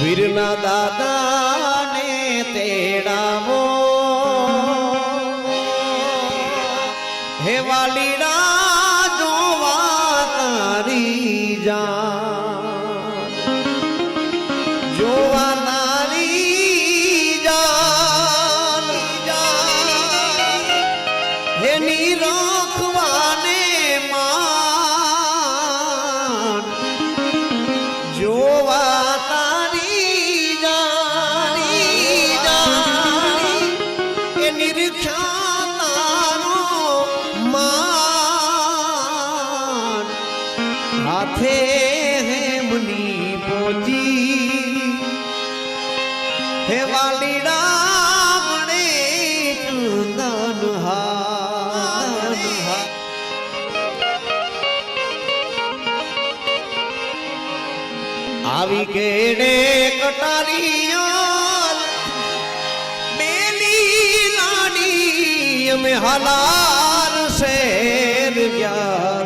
વીરના દાદાને તેડાવો હે વાલીડા જોવા તારી જાન જોવા તારી જાન હે નિરખવાને માન જોવા हाथे है मुनि पोची हे वालीड़ा मणे चंदन આવી કેડે કટારીઓ બેલી લાડી અમે હાલાર શેર ગયા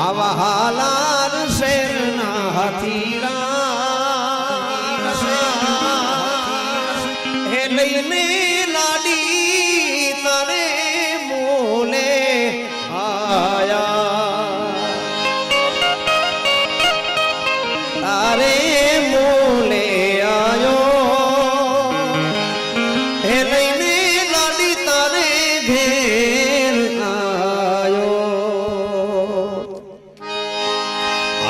આવા હાલાર શેરના હાથીડા હે લઈને લાડી તારે મોલે આયા તારે મોલે આયો હે લઈને લાડી તારે ઘેર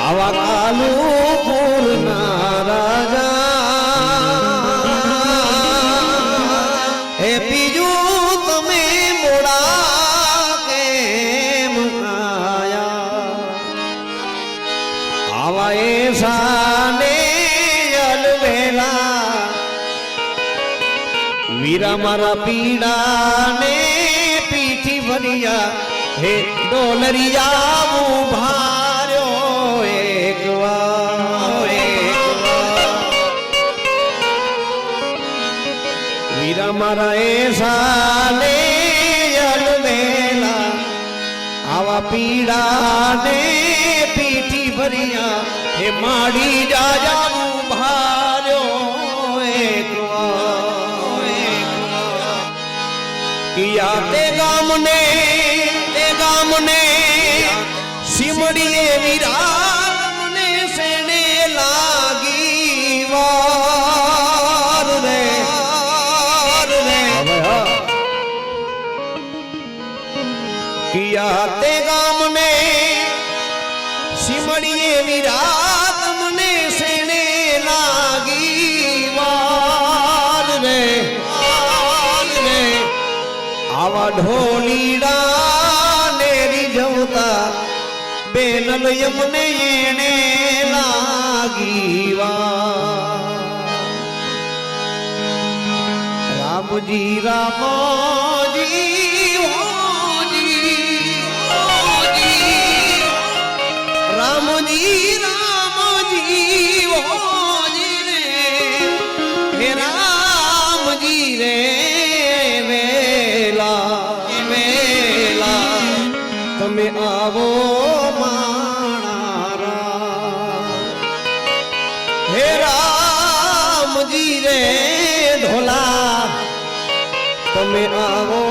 આવા કાલુપુરના રાજા હે બીજું તમે મોડા કેમ આયા આવા એસાને અલવેલા વીરા મારા પીડાને પીઠી ભરિયા હે ડોલરિયા ઉભા વીરા મારા એસાને અલવેલા આવા પીડાને પીઠી ભરિયા હે માડી જાજા ઉભાર્યો એક કિયા તે ગામને સિમડીએ વીરાને સેને લાગી વાર રે કિયા તે ગામને સિમડીએ વિરાત મને સેને લાગી વાર રે આવા ઢોલીડા ને રીઝવતા બેનલ યમને એને લાગી વાર રામજી રામજી રામજી રામજી ઓજી રે હે રામજી રે વેલા તમે આવો માણારા હે રામજી રે ઢોલા તમે આવો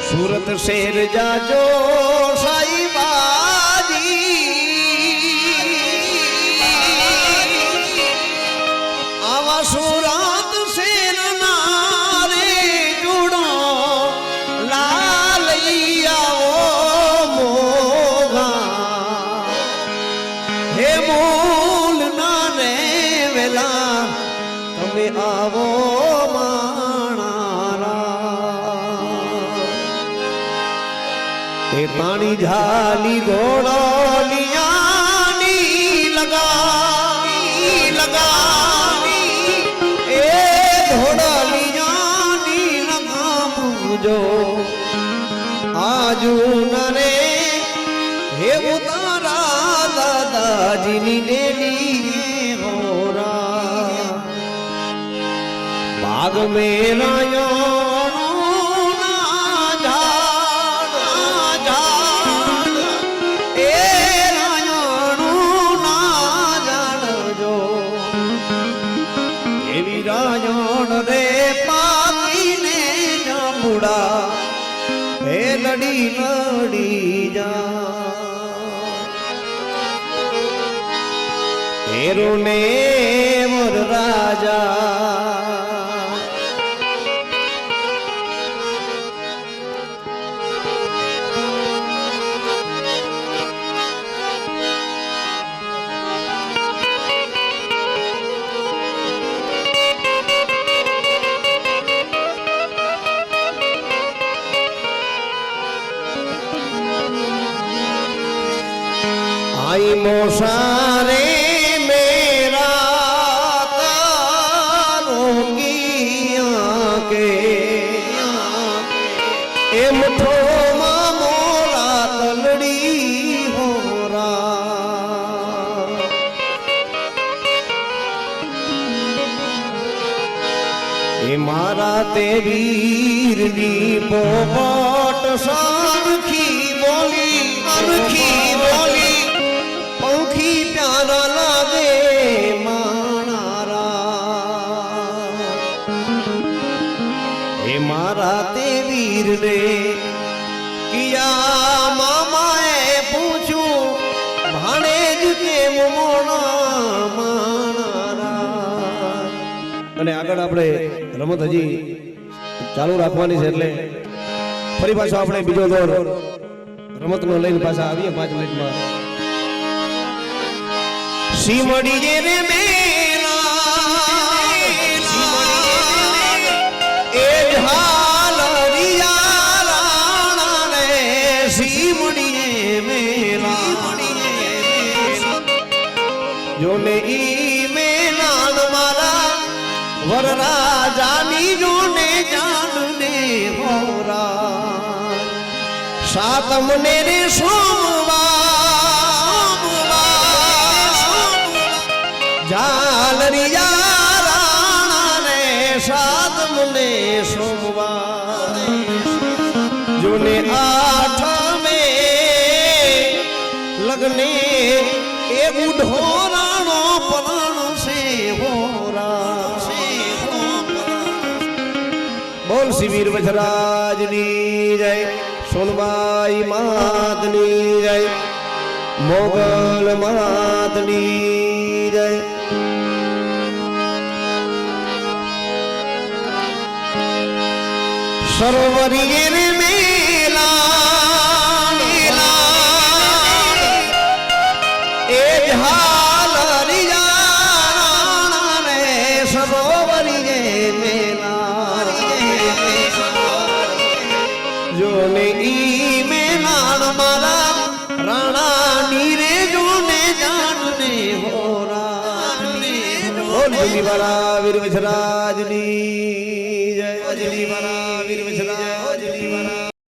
सूरत शेर जाजो साई बाजी आवा सूरत शेर नारे जुड़ो लालिया मोगा हे मूल नारे वेला તમે આવો पानी झाली घोड़ोलियानी लगा ए घोड़ोलियानी જાણજો આજુ નરે હે ઉતારા દાદાજીની ડેલી હોરા બાગ મેરાયો હે લડી લડી જા હેરો ને મોર રાજા आई मोसारे मेरा तारों की आंखें ए मुठो मोला तलड़ी हो रा ए मारा ते वीर नी पोपट सारखी बोली पंखी प्यारा लागे मानारा हे मारा ते वीर ने किया मामाए पूछूं भाणेज के मोना मानारा અને આગળ આપણે રમત હજી ચાલુ રાખવાની છે એટલે ફરી પાછો આપણે બીજો દોર રમતનો લઈને પાછા આવીએ 5 મિનિટમાં सीमड़ी जे रे मेला ए झालरिया राणा रे सीमड़ी जे मेला जो ने ई मेला मारा वर राजानी जो ने जान ने होरा सातम ने रे झालरिया राणा ने सात मुने सोमवार जोने 8 में लगने ए बूढ़ो राणो पराण से होरा बोल शिविर वजराजनी जय सोनबाई मातनी जय मोगल मातनी जय सरोवरी मेला ए झालरिया रे सरोवरी मेला जो ने ई मेला मारा राणा नीरे जो ने जान ने होरा बोल जली वाला वीर विजराजनी जय जली वाला वीर विजराज